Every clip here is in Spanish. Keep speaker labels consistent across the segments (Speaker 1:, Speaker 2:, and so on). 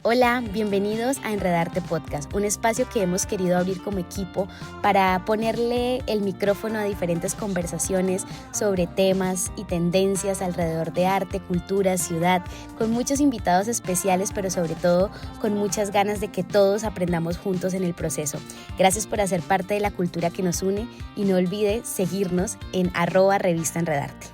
Speaker 1: Hola, bienvenidos a Enredarte Podcast, un espacio que hemos querido abrir como equipo para ponerle el micrófono a diferentes conversaciones sobre temas y tendencias alrededor de arte, cultura, ciudad, con muchos invitados especiales, pero sobre todo con muchas ganas de que todos aprendamos juntos en el proceso. Gracias por hacer parte de la cultura que nos une y no olvide seguirnos en @revistaenredarte.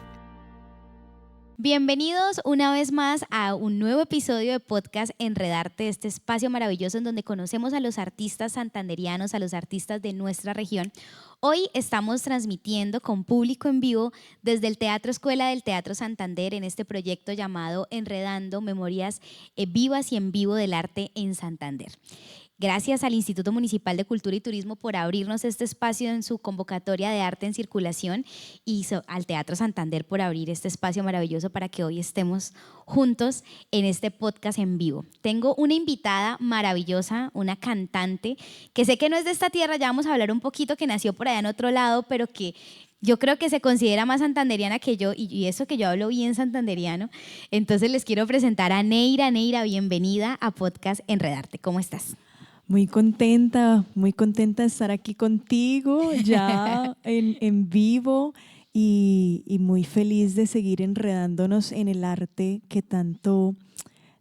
Speaker 2: Bienvenidos una vez más a un nuevo episodio de Podcast Enredarte, este espacio maravilloso en donde conocemos a los artistas santanderianos, a los artistas de nuestra región. Hoy estamos transmitiendo con público en vivo desde el Teatro Escuela del Teatro Santander en este proyecto llamado Enredando Memorias Vivas y en Vivo del Arte en Santander. Gracias al Instituto Municipal de Cultura y Turismo por abrirnos este espacio en su convocatoria de arte en circulación y al Teatro Santander por abrir este espacio maravilloso para que hoy estemos juntos en este podcast en vivo. Tengo una invitada maravillosa, una cantante que sé que no es de esta tierra, ya vamos a hablar un poquito, que nació por allá en otro lado, pero que yo creo que se considera más santanderiana que yo y eso que yo hablo bien santanderiano. Entonces les quiero presentar a Neira. Neira, bienvenida a Podcast Enredarte. ¿Cómo estás?
Speaker 3: Muy contenta de estar aquí contigo ya en vivo y muy feliz de seguir enredándonos en el arte que tanto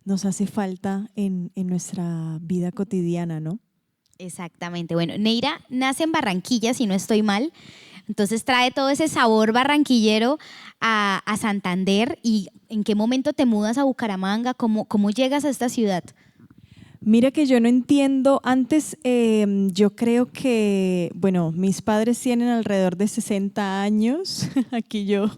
Speaker 3: nos hace falta en nuestra vida cotidiana, ¿no?
Speaker 2: Exactamente. Bueno, Neira nace en Barranquilla, si no estoy mal. Entonces trae todo ese sabor barranquillero a Santander. ¿Y en qué momento te mudas a Bucaramanga? ¿Cómo llegas a esta ciudad?
Speaker 3: Mira que yo no entiendo, antes yo creo que, bueno, mis padres tienen alrededor de 60 años, aquí yo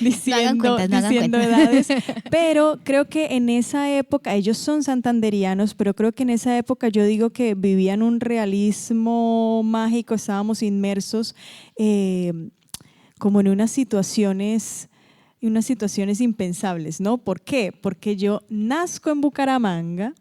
Speaker 3: diciendo edades, pero creo que en esa época, ellos son santanderianos, pero creo que en esa época yo digo que vivían un realismo mágico, estábamos inmersos como en unas situaciones impensables, ¿no? ¿Por qué? Porque yo nazco en Bucaramanga.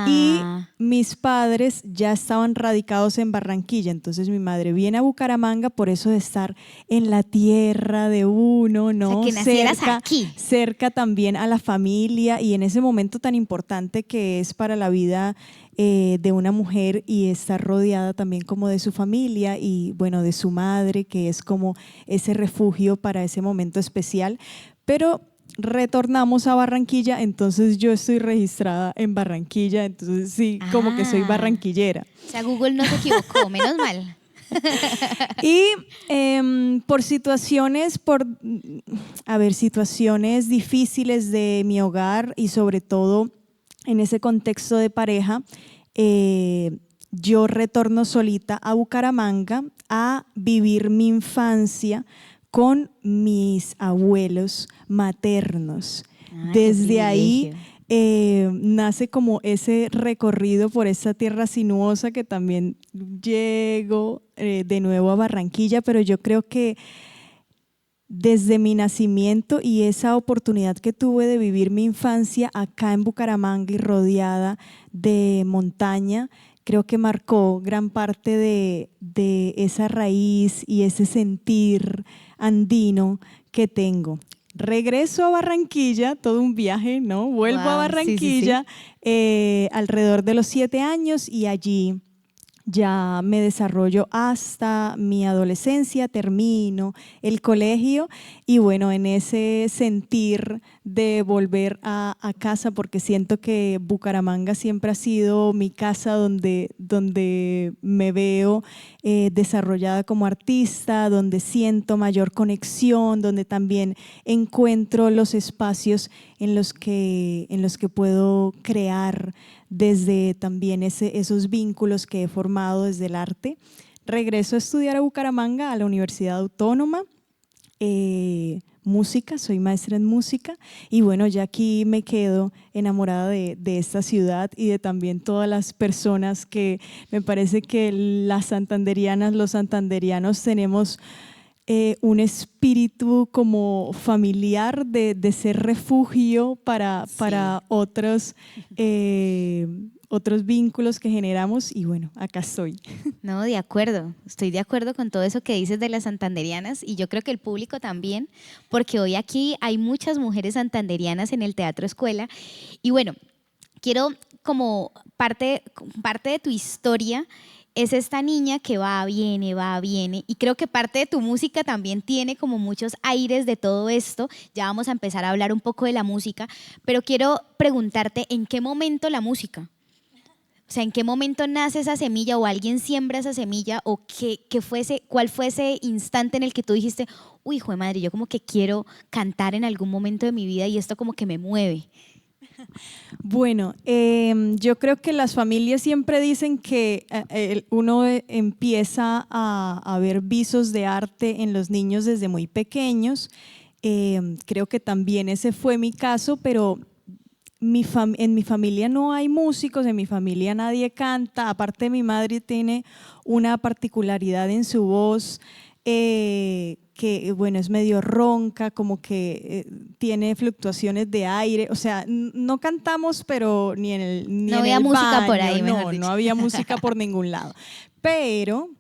Speaker 3: Y mis padres ya estaban radicados en Barranquilla, entonces mi madre viene a Bucaramanga por eso de estar en la tierra de uno, ¿no?
Speaker 2: O sea, que nacieras aquí.
Speaker 3: Cerca también a la familia y en ese momento tan importante que es para la vida de una mujer y estar rodeada también como de su familia y bueno, de su madre, que es como ese refugio para ese momento especial, pero retornamos a Barranquilla, entonces yo estoy registrada en Barranquilla, entonces sí, como que soy barranquillera.
Speaker 2: O sea, Google no se equivocó, menos mal.
Speaker 3: Y por situaciones difíciles de mi hogar y sobre todo en ese contexto de pareja, yo retorno solita a Bucaramanga a vivir mi infancia con mis abuelos maternos. Desde ahí nace como ese recorrido por esa tierra sinuosa que también llego de nuevo a Barranquilla, pero yo creo que desde mi nacimiento y esa oportunidad que tuve de vivir mi infancia acá en Bucaramanga y rodeada de montaña, creo que marcó gran parte de esa raíz y ese sentir andino que tengo. Regreso a Barranquilla, todo un viaje, ¿no? Vuelvo a Barranquilla alrededor de los 7 años y allí ya me desarrollo hasta mi adolescencia, termino el colegio y bueno, en ese sentir de volver a casa, porque siento que Bucaramanga siempre ha sido mi casa donde me veo desarrollada como artista, donde siento mayor conexión, donde también encuentro los espacios en los que puedo crear desde también esos vínculos que he formado desde el arte. Regreso a estudiar a Bucaramanga, a la Universidad Autónoma, música, soy maestra en música y bueno, ya aquí me quedo enamorada de esta ciudad y de también todas las personas que me parece que las santanderianas, los santanderianos tenemos un espíritu como familiar de ser refugio para otros vínculos que generamos y bueno, acá estoy.
Speaker 2: No, de acuerdo, estoy de acuerdo con todo eso que dices de las santanderianas y yo creo que el público también, porque hoy aquí hay muchas mujeres santanderianas en el Teatro Escuela y bueno, quiero como parte de tu historia es esta niña que va, viene, y creo que parte de tu música también tiene como muchos aires de todo esto. Ya vamos a empezar a hablar un poco de la música, pero quiero preguntarte, ¿en qué momento la música? O sea, ¿en qué momento nace esa semilla o alguien siembra esa semilla o cuál fue ese instante en el que tú dijiste, uy, hijo de madre, yo como que quiero cantar en algún momento de mi vida y esto como que me mueve?
Speaker 3: Bueno, yo creo que las familias siempre dicen que uno empieza a ver visos de arte en los niños desde muy pequeños. Creo que también ese fue mi caso, pero en mi familia no hay músicos, en mi familia nadie canta. Aparte, mi madre tiene una particularidad en su voz que, bueno, es medio ronca, como que tiene fluctuaciones de aire. O sea, no cantamos, pero ni en el
Speaker 2: no había música
Speaker 3: baño,
Speaker 2: por ahí, mejor dicho.
Speaker 3: No había música por ningún lado. Pero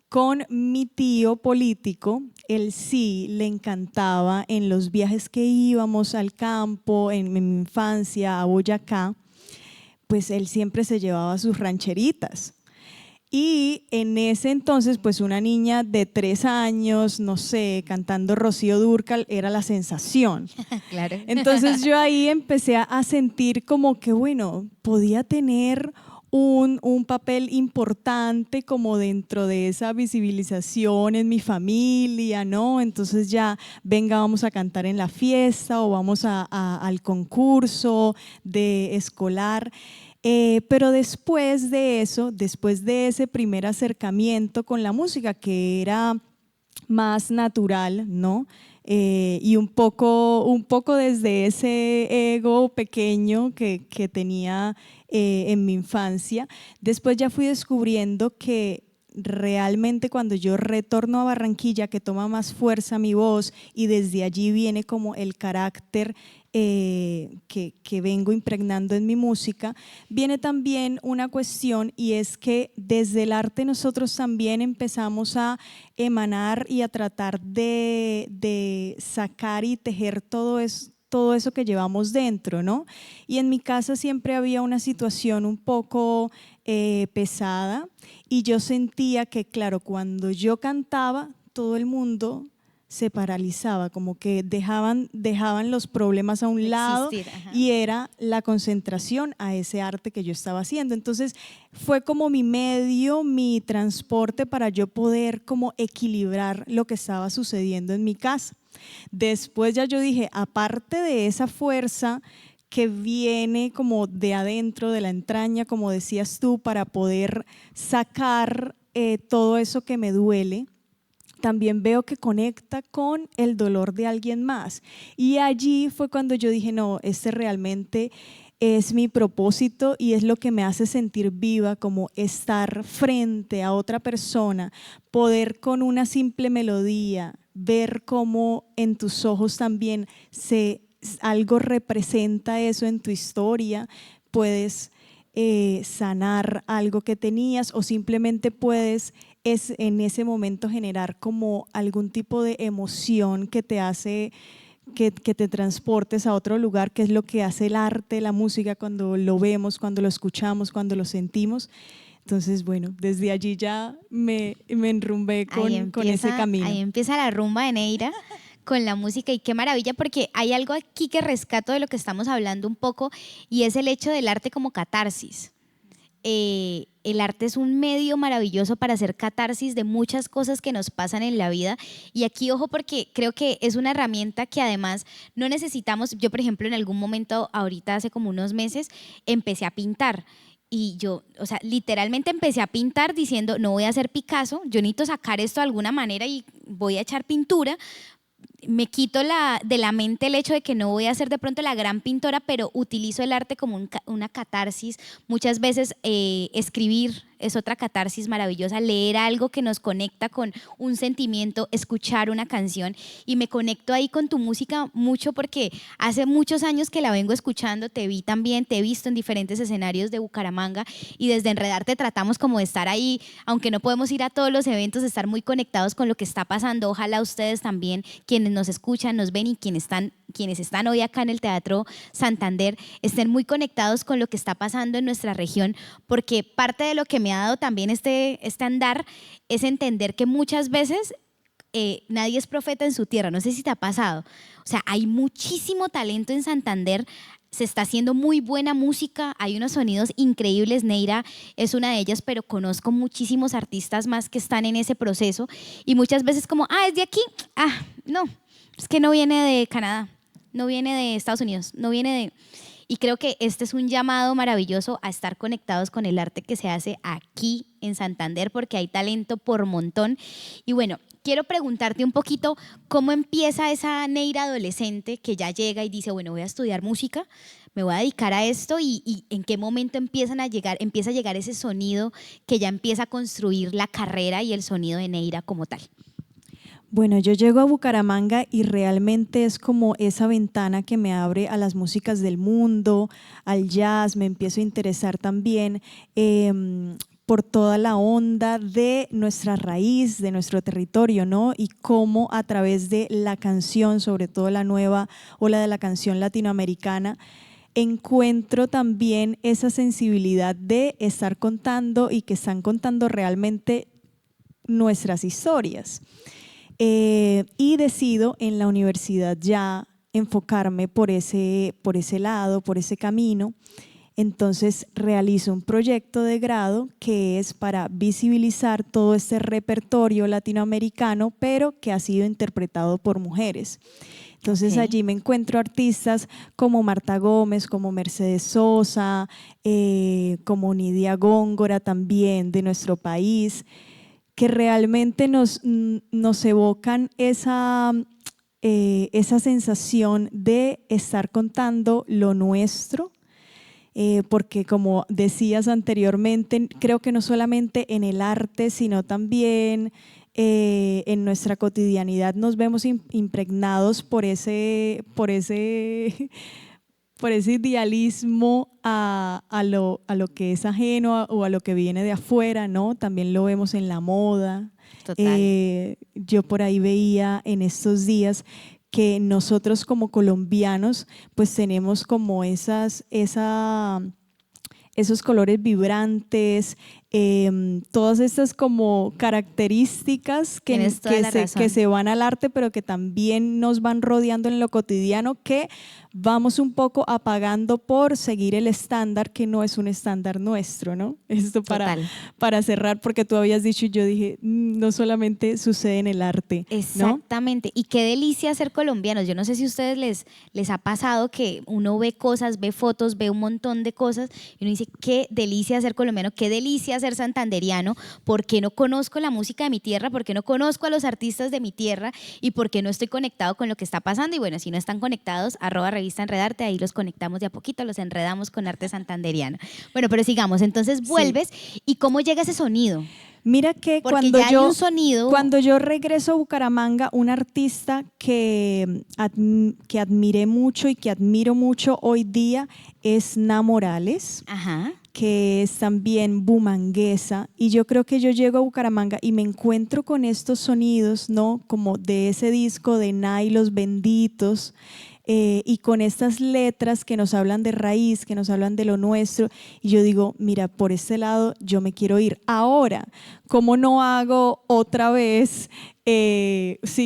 Speaker 3: con mi tío político, él sí le encantaba en los viajes que íbamos al campo, en mi infancia, a Boyacá, pues él siempre se llevaba sus rancheritas. Y en ese entonces, pues una niña de 3 años, no sé, cantando Rocío Dúrcal era la sensación.
Speaker 2: Claro.
Speaker 3: Entonces yo ahí empecé a sentir como que, bueno, podía tener un papel importante como dentro de esa visibilización en mi familia, ¿no? Entonces ya, venga, vamos a cantar en la fiesta o vamos al concurso de escolar. Pero después de eso, después de ese primer acercamiento con la música, que era más natural, ¿no? Y un poco desde ese ego pequeño que tenía en mi infancia, después ya fui descubriendo que realmente cuando yo retorno a Barranquilla, que toma más fuerza mi voz y desde allí viene como el carácter que vengo impregnando en mi música, viene también una cuestión, y es que desde el arte nosotros también empezamos a emanar y a tratar de sacar y tejer todo eso que llevamos dentro, ¿no? Y en mi casa siempre había una situación un poco pesada, y yo sentía que, claro, cuando yo cantaba, todo el mundo se paralizaba, como que dejaban los problemas a un lado y era la concentración a ese arte que yo estaba haciendo. Entonces fue como mi medio, mi transporte para yo poder como equilibrar lo que estaba sucediendo en mi casa. Después ya yo dije, aparte de esa fuerza que viene como de adentro, de la entraña, como decías tú, para poder sacar todo eso que me duele, también veo que conecta con el dolor de alguien más. Y allí fue cuando yo dije, no, este realmente es mi propósito y es lo que me hace sentir viva, como estar frente a otra persona, poder con una simple melodía ver cómo en tus ojos también algo representa eso en tu historia, puedes sanar algo que tenías o simplemente puedes en ese momento generar como algún tipo de emoción que te hace que te transportes a otro lugar, que es lo que hace el arte, la música, cuando lo vemos, cuando lo escuchamos, cuando lo sentimos. Entonces, bueno, desde allí ya me enrumbé con ese camino.
Speaker 2: Ahí empieza la rumba de Neira con la música, y qué maravilla, porque hay algo aquí que rescato de lo que estamos hablando un poco, y es el hecho del arte como catarsis. El arte es un medio maravilloso para hacer catarsis de muchas cosas que nos pasan en la vida, y aquí ojo, porque creo que es una herramienta que además no necesitamos. Yo, por ejemplo, en algún momento, ahorita hace como unos meses, empecé a pintar. Y yo, o sea, literalmente empecé a pintar diciendo, no voy a ser Picasso, yo necesito sacar esto de alguna manera y voy a echar pintura. Me quito de la mente el hecho de que no voy a ser de pronto la gran pintora, pero utilizo el arte como una catarsis. Muchas veces escribir es otra catarsis maravillosa, leer algo que nos conecta con un sentimiento, escuchar una canción, y me conecto ahí con tu música mucho porque hace muchos años que la vengo escuchando, te vi también, te he visto en diferentes escenarios de Bucaramanga, y desde Enredarte tratamos como de estar ahí, aunque no podemos ir a todos los eventos, estar muy conectados con lo que está pasando. Ojalá ustedes también, quienes nos escuchan, nos ven y quienes están quienes están hoy acá en el Teatro Santander estén muy conectados con lo que está pasando en nuestra región, porque parte de lo que me ha dado también este andar es entender que muchas veces nadie es profeta en su tierra. No sé si te ha pasado. O sea, hay muchísimo talento en Santander. Se está haciendo muy buena música, hay unos sonidos increíbles. Neira es una de ellas, pero conozco muchísimos artistas más que están en ese proceso y muchas veces como, ¿es de aquí? No, es que no viene de Canadá, no viene de Estados Unidos, no viene de... Y creo que este es un llamado maravilloso a estar conectados con el arte que se hace aquí en Santander, porque hay talento por montón. Y bueno, quiero preguntarte un poquito cómo empieza esa Neira adolescente que ya llega y dice, bueno, voy a estudiar música, me voy a dedicar a esto, y en qué momento empieza a llegar ese sonido que ya empieza a construir la carrera y el sonido de Neira como tal.
Speaker 3: Bueno, yo llego a Bucaramanga y realmente es como esa ventana que me abre a las músicas del mundo, al jazz. Me empiezo a interesar también por toda la onda de nuestra raíz, de nuestro territorio, ¿no? Y cómo a través de la canción, sobre todo la nueva ola de la canción latinoamericana, encuentro también esa sensibilidad de estar contando y que están contando realmente nuestras historias. Y decido en la universidad ya enfocarme por ese lado, por ese camino. Entonces realizo un proyecto de grado que es para visibilizar todo este repertorio latinoamericano, pero que ha sido interpretado por mujeres. Entonces allí me encuentro artistas como Marta Gómez, como Mercedes Sosa, como Nidia Góngora también de nuestro país, que realmente nos evocan esa sensación de estar contando lo nuestro, porque como decías anteriormente, creo que no solamente en el arte, sino también en nuestra cotidianidad nos vemos impregnados por ese idealismo a lo que es ajeno o a lo que viene de afuera, ¿no? También lo vemos en la moda.
Speaker 2: Total.
Speaker 3: Yo por ahí veía en estos días que nosotros como colombianos pues tenemos como esos colores vibrantes, todas estas como características que se van al arte, pero que también nos van rodeando en lo cotidiano, que vamos un poco apagando por seguir el estándar, que no es un estándar nuestro, ¿no? Esto para cerrar, porque tú habías dicho y yo dije, no solamente sucede en el arte, ¿no?
Speaker 2: Exactamente, y qué delicia ser colombianos. Yo no sé si a ustedes les ha pasado que uno ve cosas, ve fotos, ve un montón de cosas y uno dice, qué delicia ser colombiano, qué delicia ser santanderiano, porque no conozco la música de mi tierra, porque no conozco a los artistas de mi tierra y porque no estoy conectado con lo que está pasando. Y bueno, si no están conectados, @revista Enredarte, ahí los conectamos de a poquito, los enredamos con arte santanderiano. Bueno, pero sigamos, entonces vuelves y ¿cómo llega ese sonido?
Speaker 3: Mira que cuando yo regreso a Bucaramanga, un artista que admiré mucho y que admiro mucho hoy día es Na Morales.
Speaker 2: Ajá.
Speaker 3: Que es también bumanguesa, y yo creo que yo llego a Bucaramanga y me encuentro con estos sonidos, ¿no? Como de ese disco de Na y los Benditos, y con estas letras que nos hablan de raíz, que nos hablan de lo nuestro, y yo digo, mira, por este lado yo me quiero ir. Ahora, ¿cómo no hago otra vez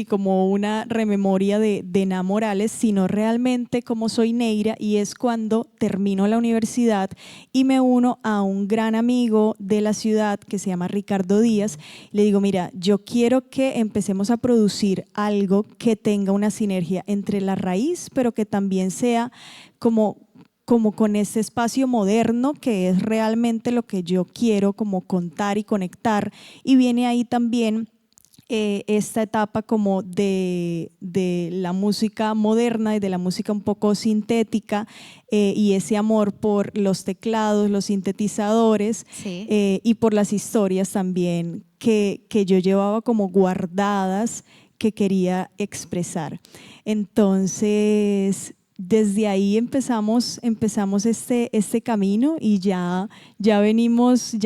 Speaker 3: como una rememoria de Na Morales, sino realmente como soy Neira? Y es cuando termino la universidad y me uno a un gran amigo de la ciudad que se llama Ricardo Díaz. Le digo, mira, yo quiero que empecemos a producir algo que tenga una sinergia entre la raíz, pero que también sea como con ese espacio moderno, que es realmente lo que yo quiero como contar y conectar. Y viene ahí también esta etapa como de la música moderna y de la música un poco sintética, y ese amor por los teclados, los sintetizadores, y por las historias también que yo llevaba como guardadas, que quería expresar. Entonces desde ahí empezamos este camino, y ya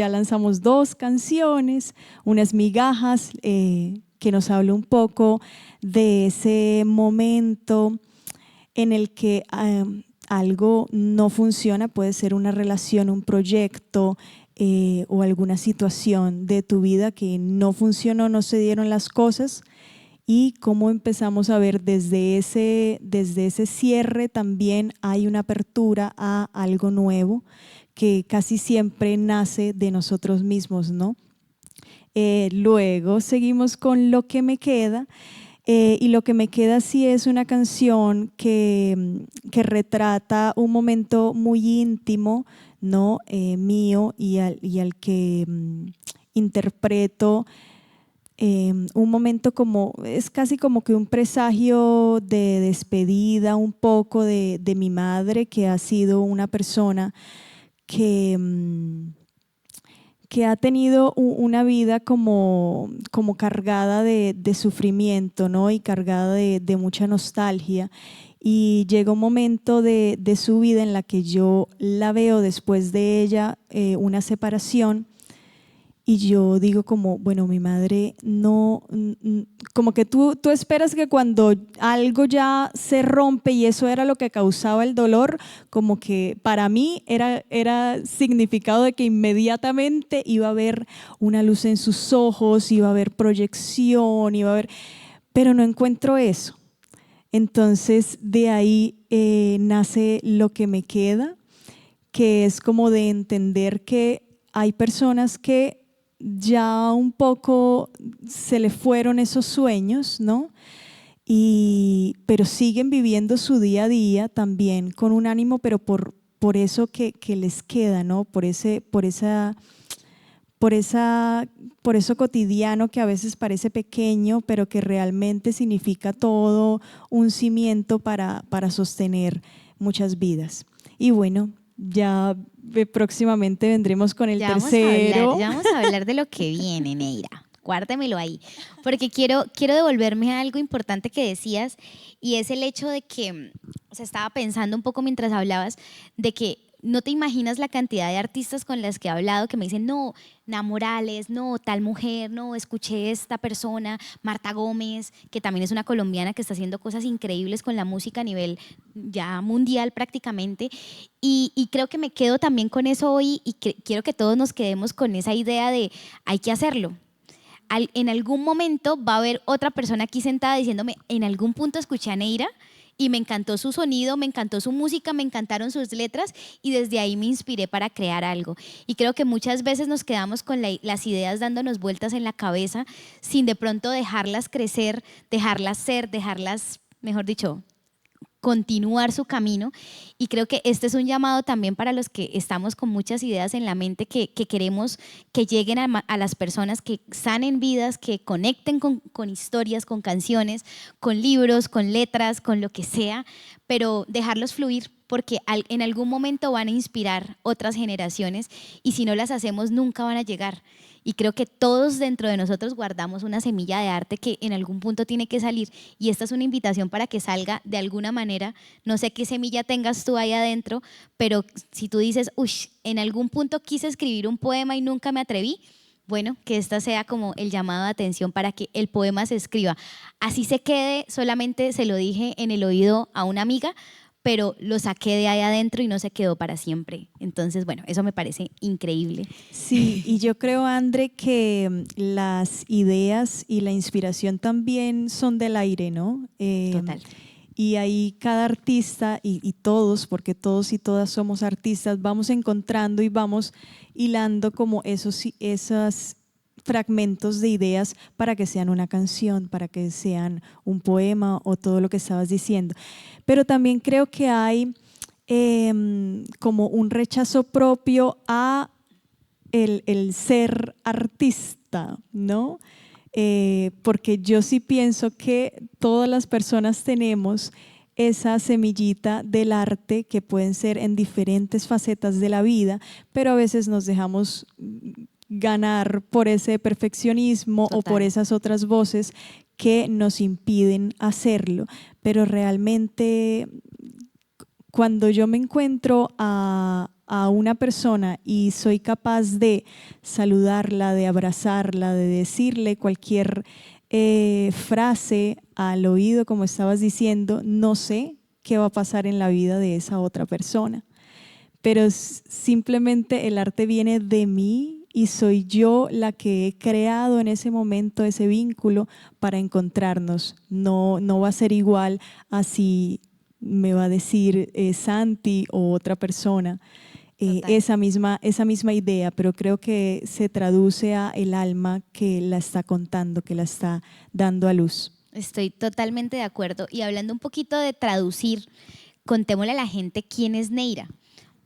Speaker 3: lanzamos 2 canciones, unas migajas, que nos habla un poco de ese momento en el que algo no funciona, puede ser una relación, un proyecto o alguna situación de tu vida que no funcionó, no se dieron las cosas, y cómo empezamos a ver desde ese cierre también hay una apertura a algo nuevo que casi siempre nace de nosotros mismos, ¿no? Luego seguimos con Lo que me queda. Y Lo que me queda sí es una canción que retrata un momento muy íntimo, ¿no? Mío y al que interpreto un momento es casi como que un presagio de despedida un poco de mi madre, que ha sido una persona que ha tenido una vida como cargada de sufrimiento, ¿no? Y cargada de mucha nostalgia. Y llega un momento de su vida en la que yo la veo después de ella, una separación, y yo digo como, bueno, mi madre no, como que tú esperas que cuando algo ya se rompe, y eso era lo que causaba el dolor, como que para mí era significado de que inmediatamente iba a haber una luz en sus ojos, iba a haber proyección, pero no encuentro eso. Entonces de ahí nace Lo que me queda, que es como de entender que hay personas que ya un poco se le fueron esos sueños, ¿no? Pero siguen viviendo su día a día también con un ánimo, pero por eso que les queda, ¿no? Por eso cotidiano que a veces parece pequeño, pero que realmente significa todo un cimiento para sostener muchas vidas. Y bueno, ya próximamente vendremos con el tercero.
Speaker 2: Ya vamos a hablar de lo que viene, Neira. Guárdemelo ahí, porque quiero devolverme a algo importante que decías, y es el hecho de que, o sea, estaba pensando un poco mientras hablabas, de que no te imaginas la cantidad de artistas con las que he hablado que me dicen, no, Morales, no, tal mujer, no, escuché esta persona, Marta Gómez, que también es una colombiana que está haciendo cosas increíbles con la música a nivel ya mundial prácticamente, y creo que me quedo también con eso hoy, y quiero que todos nos quedemos con esa idea de hay que hacerlo. En algún momento va a haber otra persona aquí sentada diciéndome, en algún punto escuché a Neira y me encantó su sonido, me encantó su música, me encantaron sus letras, y desde ahí me inspiré para crear algo. Y creo que muchas veces nos quedamos con las ideas dándonos vueltas en la cabeza sin de pronto dejarlas crecer, dejarlas ser, dejarlas, mejor dicho, continuar su camino. Y creo que este es un llamado también para los que estamos con muchas ideas en la mente, que queremos que lleguen a las personas, que sanen vidas, que conecten con historias, con canciones, con libros, con letras, con lo que sea, pero dejarlos fluir, porque en algún momento van a inspirar otras generaciones, y si no las hacemos nunca van a llegar. Y creo que todos dentro de nosotros guardamos una semilla de arte que en algún punto tiene que salir, y esta es una invitación para que salga de alguna manera. No sé qué semilla tengas tú ahí adentro, pero si tú dices, uy, en algún punto quise escribir un poema y nunca me atreví, bueno, que esta sea como el llamado de atención para que el poema se escriba. Así se quede, solamente se lo dije en el oído a una amiga, pero lo saqué de ahí adentro y no se quedó para siempre. Entonces, bueno, eso me parece increíble.
Speaker 3: Sí, y yo creo, André, que las ideas y la inspiración también son del aire, ¿no?
Speaker 2: Total.
Speaker 3: Y ahí cada artista y todos, porque todos y todas somos artistas, vamos encontrando y vamos hilando como esos fragmentos de ideas para que sean una canción, para que sean un poema o todo lo que estabas diciendo. Pero también creo que hay como un rechazo propio a el ser artista, ¿no? Porque yo sí pienso que todas las personas tenemos esa semillita del arte, que pueden ser en diferentes facetas de la vida, pero a veces nos dejamos ganar por ese perfeccionismo. Total. O por esas otras voces que nos impiden hacerlo. Pero realmente cuando yo me encuentro a una persona y soy capaz de saludarla, de abrazarla, de decirle cualquier frase al oído, como estabas diciendo, no sé qué va a pasar en la vida de esa otra persona. Pero simplemente el arte viene de mí y soy yo la que he creado en ese momento ese vínculo para encontrarnos. No, no va a ser igual a si me va a decir Santi o otra persona esa misma idea, pero creo que se traduce a el alma que la está contando, que la está dando a luz.
Speaker 2: Estoy totalmente de acuerdo. Y hablando un poquito de traducir, contémosle a la gente quién es Neira,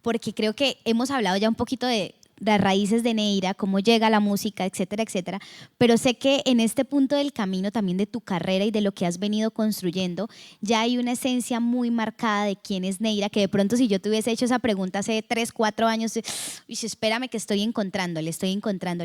Speaker 2: porque creo que hemos hablado ya un poquito de las raíces de Neira, cómo llega la música, etcétera, etcétera, pero sé que en este punto del camino también de tu carrera y de lo que has venido construyendo, ya hay una esencia muy marcada de quién es Neira, que de pronto si yo te hubiese hecho esa pregunta hace 3, 4 años, espérame que estoy encontrándole,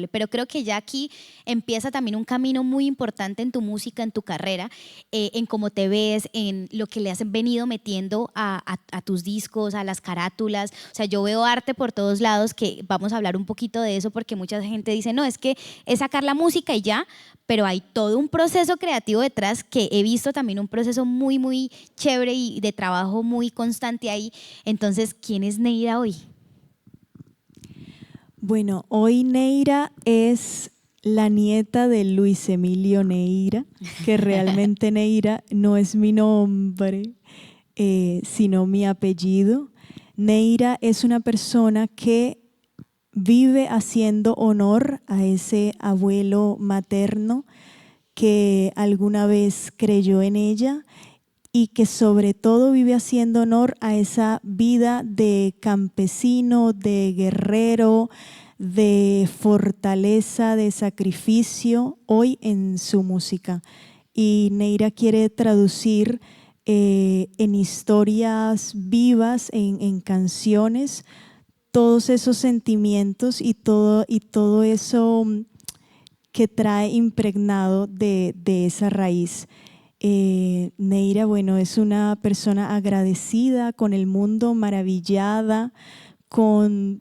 Speaker 2: pero creo que ya aquí empieza también un camino muy importante en tu música, en tu carrera, en cómo te ves, en lo que le has venido metiendo a tus discos, a las carátulas. O sea, yo veo arte por todos lados, que vamos a hablar un poquito de eso, porque mucha gente dice, no, es que es sacar la música y ya, pero hay todo un proceso creativo detrás, que he visto también un proceso muy, muy chévere y de trabajo muy constante ahí. Entonces, ¿quién es Neira hoy?
Speaker 3: Bueno, hoy Neira es la nieta de Luis Emilio Neira, que realmente Neira no es mi nombre, sino mi apellido. Neira es una persona que vive haciendo honor a ese abuelo materno que alguna vez creyó en ella y que sobre todo vive haciendo honor a esa vida de campesino, de guerrero, de fortaleza, de sacrificio, hoy en su música. Y Neira quiere traducir en historias vivas, en canciones, todos esos sentimientos y todo eso que trae impregnado de esa raíz. Neira, bueno, es una persona agradecida con el mundo, maravillada con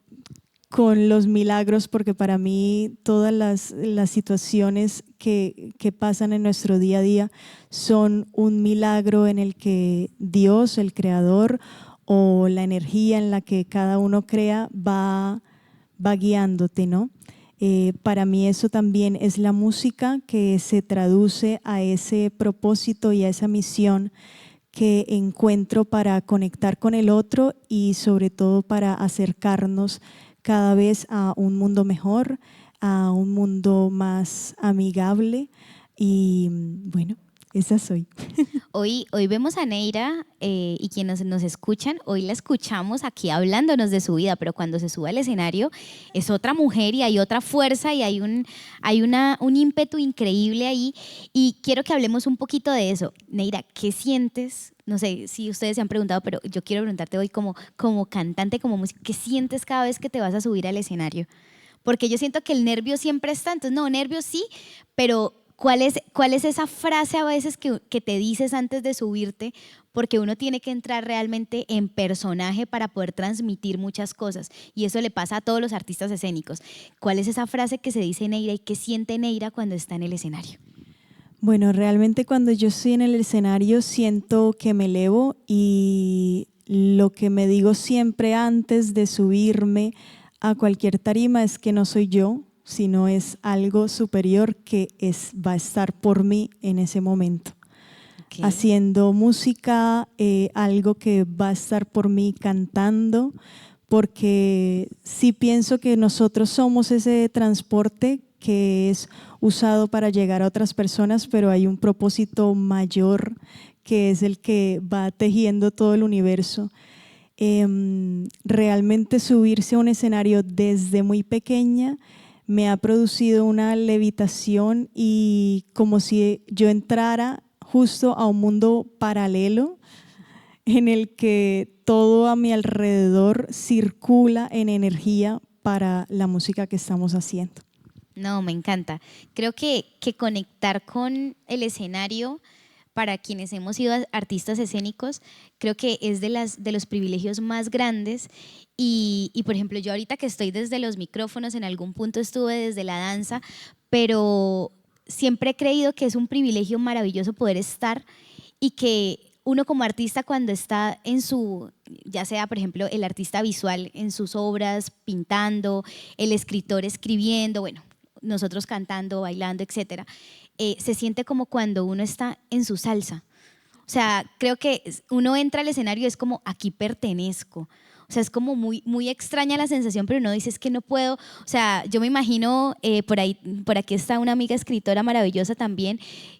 Speaker 3: los milagros, porque para mí todas las situaciones que pasan en nuestro día a día son un milagro en el que Dios, el Creador, o la energía en la que cada uno crea va guiándote, ¿no? Para mí eso también es la música que se traduce a ese propósito y a esa misión que encuentro para conectar con el otro y sobre todo para acercarnos cada vez a un mundo mejor, a un mundo más amigable y bueno, esa soy.
Speaker 2: Hoy vemos a Neira y quienes nos escuchan, hoy la escuchamos aquí hablándonos de su vida, pero cuando se sube al escenario es otra mujer y hay otra fuerza y hay un ímpetu increíble ahí. Y quiero que hablemos un poquito de eso. Neira, ¿qué sientes? No sé si ustedes se han preguntado, pero yo quiero preguntarte hoy como cantante, como músico, ¿qué sientes cada vez que te vas a subir al escenario? Porque yo siento que el nervio siempre está, entonces no, nervios sí, pero ¿cuál es esa frase a veces que te dices antes de subirte? Porque uno tiene que entrar realmente en personaje para poder transmitir muchas cosas y eso le pasa a todos los artistas escénicos. ¿Cuál es esa frase que se dice Neira y qué siente Neira cuando está en el escenario?
Speaker 3: Bueno, realmente cuando yo estoy en el escenario siento que me elevo y lo que me digo siempre antes de subirme a cualquier tarima es que no soy yo, sino es algo superior que va a estar por mí en ese momento. Okay. Haciendo música, algo que va a estar por mí cantando, porque sí pienso que nosotros somos ese transporte que es usado para llegar a otras personas, pero hay un propósito mayor que es el que va tejiendo todo el universo. Realmente subirse a un escenario desde muy pequeña me ha producido una levitación y como si yo entrara justo a un mundo paralelo en el que todo a mi alrededor circula en energía para la música que estamos haciendo.
Speaker 2: No, me encanta. Creo que conectar con el escenario para quienes hemos sido artistas escénicos, creo que es de los privilegios más grandes y, por ejemplo, yo ahorita que estoy desde los micrófonos, en algún punto estuve desde la danza, pero siempre he creído que es un privilegio maravilloso poder estar y que uno como artista cuando está en su, ya sea por ejemplo el artista visual en sus obras, pintando, el escritor escribiendo, bueno, nosotros cantando, bailando, etcétera, se siente como cuando uno está en su salsa. O sea, creo que uno entra al escenario y es como, aquí pertenezco. O sea, es como muy, muy extraña la sensación, pero uno dice, es que no puedo. O sea, yo me imagino, por aquí está una amiga escritora maravillosa también.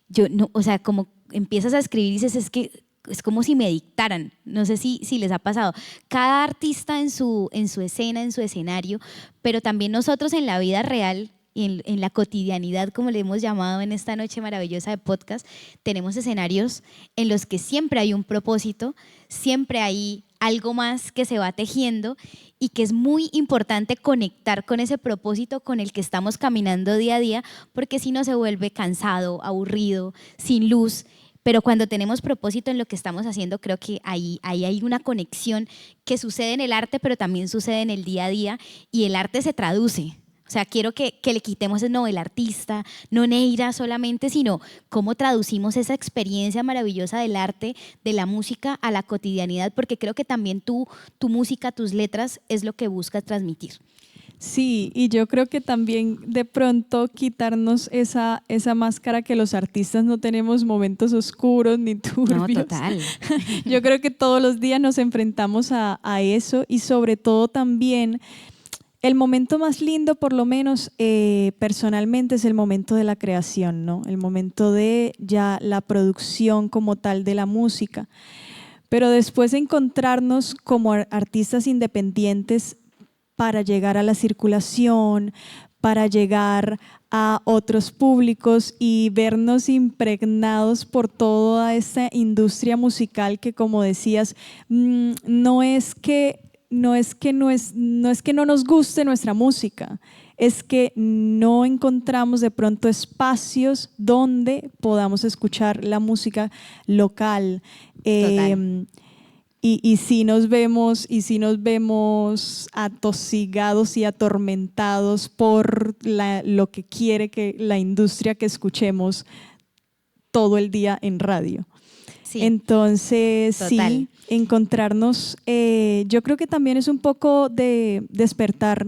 Speaker 2: Yo no, o sea, como empiezas a escribir y dices, es que es como si me dictaran. No sé si les ha pasado. Cada artista en su escena, en su escenario, pero también nosotros en la vida real y en la cotidianidad, como le hemos llamado en esta noche maravillosa de podcast, tenemos escenarios en los que siempre hay un propósito, siempre hay algo más que se va tejiendo y que es muy importante conectar con ese propósito con el que estamos caminando día a día, porque si no se vuelve cansado, aburrido, sin luz. Pero cuando tenemos propósito en lo que estamos haciendo, creo que ahí hay una conexión que sucede en el arte, pero también sucede en el día a día, y el arte se traduce. O sea, quiero que le quitemos no el artista, no Neira solamente, sino cómo traducimos esa experiencia maravillosa del arte, de la música a la cotidianidad, porque creo que también tu música, tus letras es lo que buscas transmitir.
Speaker 3: Sí, y yo creo que también de pronto quitarnos esa máscara que los artistas no tenemos momentos oscuros ni turbios.
Speaker 2: No, total.
Speaker 3: Yo creo que todos los días nos enfrentamos a eso, y sobre todo también el momento más lindo, por lo menos personalmente, es el momento de la creación, ¿no? El momento de ya la producción como tal de la música. Pero después de encontrarnos como artistas independientes para llegar a la circulación, para llegar a otros públicos y vernos impregnados por toda esta industria musical que, como decías, no es que no nos guste nuestra música, es que no encontramos de pronto espacios donde podamos escuchar la música local. Y sí nos vemos atosigados y atormentados por lo que quiere que la industria que escuchemos todo el día en radio.
Speaker 2: Sí,
Speaker 3: entonces,
Speaker 2: total.
Speaker 3: sí, encontrarnos, yo creo que también es un poco de despertar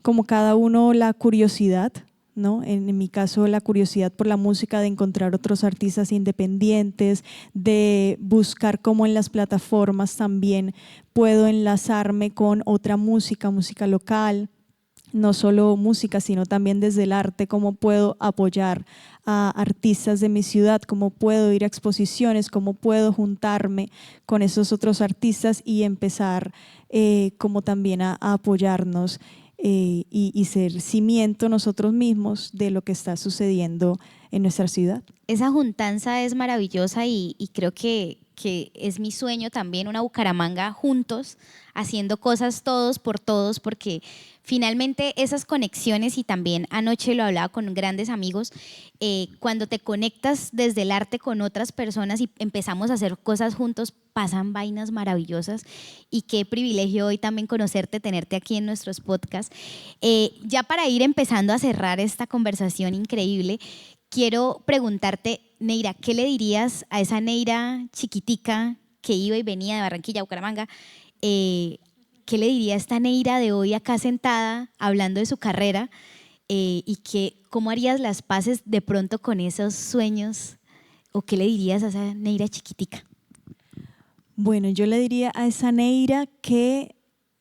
Speaker 3: como cada uno la curiosidad, ¿no? En mi caso, la curiosidad por la música, de encontrar otros artistas independientes, de buscar cómo en las plataformas también puedo enlazarme con otra música local, no solo música, sino también desde el arte, cómo puedo apoyar a artistas de mi ciudad, cómo puedo ir a exposiciones, cómo puedo juntarme con esos otros artistas y empezar como también a apoyarnos y ser cimiento nosotros mismos de lo que está sucediendo en nuestra ciudad.
Speaker 2: Esa juntanza es maravillosa y creo que es mi sueño también, una Bucaramanga juntos, haciendo cosas todos por todos, porque finalmente esas conexiones, y también anoche lo hablaba con grandes amigos, cuando te conectas desde el arte con otras personas y empezamos a hacer cosas juntos, pasan vainas maravillosas, y qué privilegio hoy también conocerte, tenerte aquí en nuestros podcasts. Ya para ir empezando a cerrar esta conversación increíble, quiero preguntarte, Neira, ¿qué le dirías a esa Neira chiquitica que iba y venía de Barranquilla a Bucaramanga? ¿Qué le diría a esta Neira de hoy acá sentada hablando de su carrera? Y ¿cómo harías las paces de pronto con esos sueños? ¿O qué le dirías a esa Neira chiquitica?
Speaker 3: Bueno, yo le diría a esa Neira que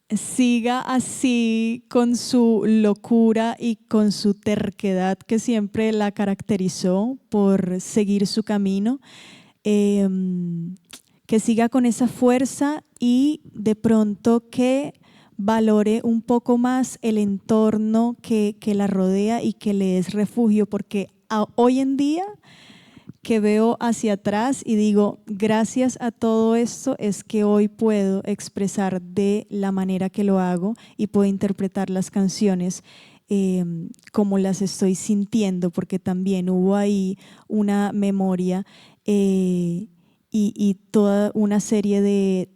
Speaker 3: siga así con su locura y con su terquedad que siempre la caracterizó por seguir su camino, que siga con esa fuerza y de pronto que valore un poco más el entorno que la rodea y que le es refugio, porque hoy en día que veo hacia atrás y digo, gracias a todo esto es que hoy puedo expresar de la manera que lo hago y puedo interpretar las canciones como las estoy sintiendo, porque también hubo ahí una memoria y toda una serie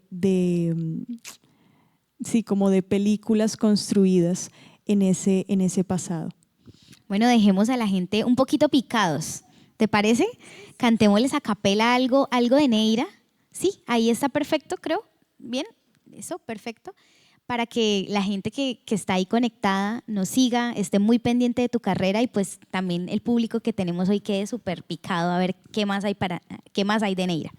Speaker 3: sí, como de películas construidas en ese pasado.
Speaker 2: Bueno, dejemos a la gente un poquito picados ¿Te parece? Cantémosles a capela algo de Neira. Sí, ahí está perfecto, creo. Bien, eso, perfecto. Para que la gente que está ahí conectada nos siga, esté muy pendiente de tu carrera y pues también el público que tenemos hoy quede súper picado a ver qué más hay de Neira.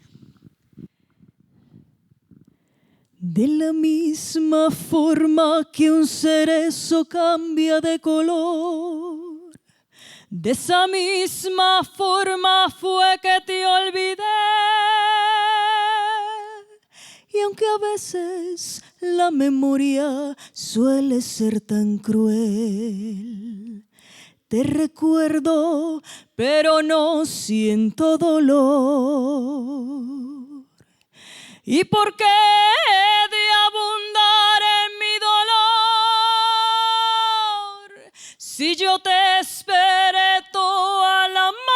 Speaker 3: De la misma forma que un cerezo cambia de color, de esa misma forma fue que te olvidé. Y aunque a veces la memoria suele ser tan cruel, te recuerdo, pero no siento dolor. ¿Y por qué he de abundar en mi dolor si yo te esperé toda la madrugada?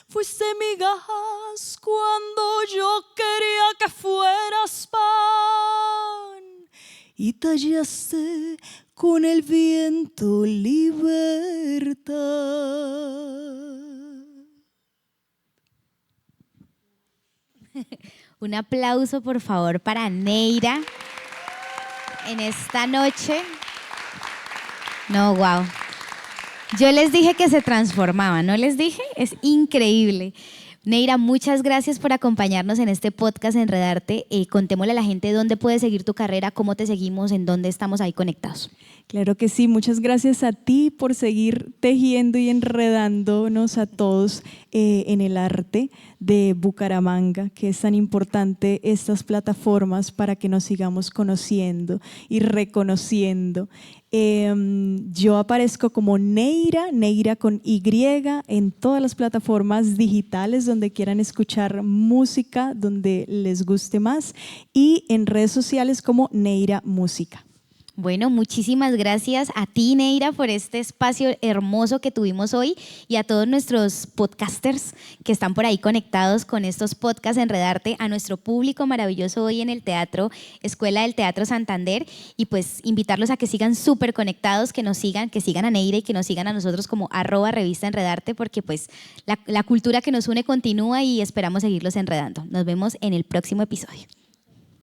Speaker 3: Fuiste migajas cuando yo quería que fueras pan y tallaste con el viento libertad.
Speaker 2: Un aplauso, por favor, para Neira en esta noche. No, wow. Yo les dije que se transformaba, ¿no les dije? Es increíble. Neira, muchas gracias por acompañarnos en este podcast Enredarte. Contémosle a la gente dónde puede seguir tu carrera, cómo te seguimos, en dónde estamos ahí conectados.
Speaker 3: Claro que sí, muchas gracias a ti por seguir tejiendo y enredándonos a todos en el arte de Bucaramanga, que es tan importante estas plataformas para que nos sigamos conociendo y reconociendo. Yo aparezco como Neira con Y, en todas las plataformas digitales donde quieran escuchar música, donde les guste más, y en redes sociales como Neira Música.
Speaker 2: Bueno, muchísimas gracias a ti, Neira, por este espacio hermoso que tuvimos hoy y a todos nuestros podcasters que están por ahí conectados con estos podcasts Enredarte, a nuestro público maravilloso hoy en el teatro, Escuela del Teatro Santander, y pues invitarlos a que sigan súper conectados, que sigan a Neira y que nos sigan a nosotros como @revista Enredarte, porque pues la cultura que nos une continúa y esperamos seguirlos enredando. Nos vemos en el próximo episodio.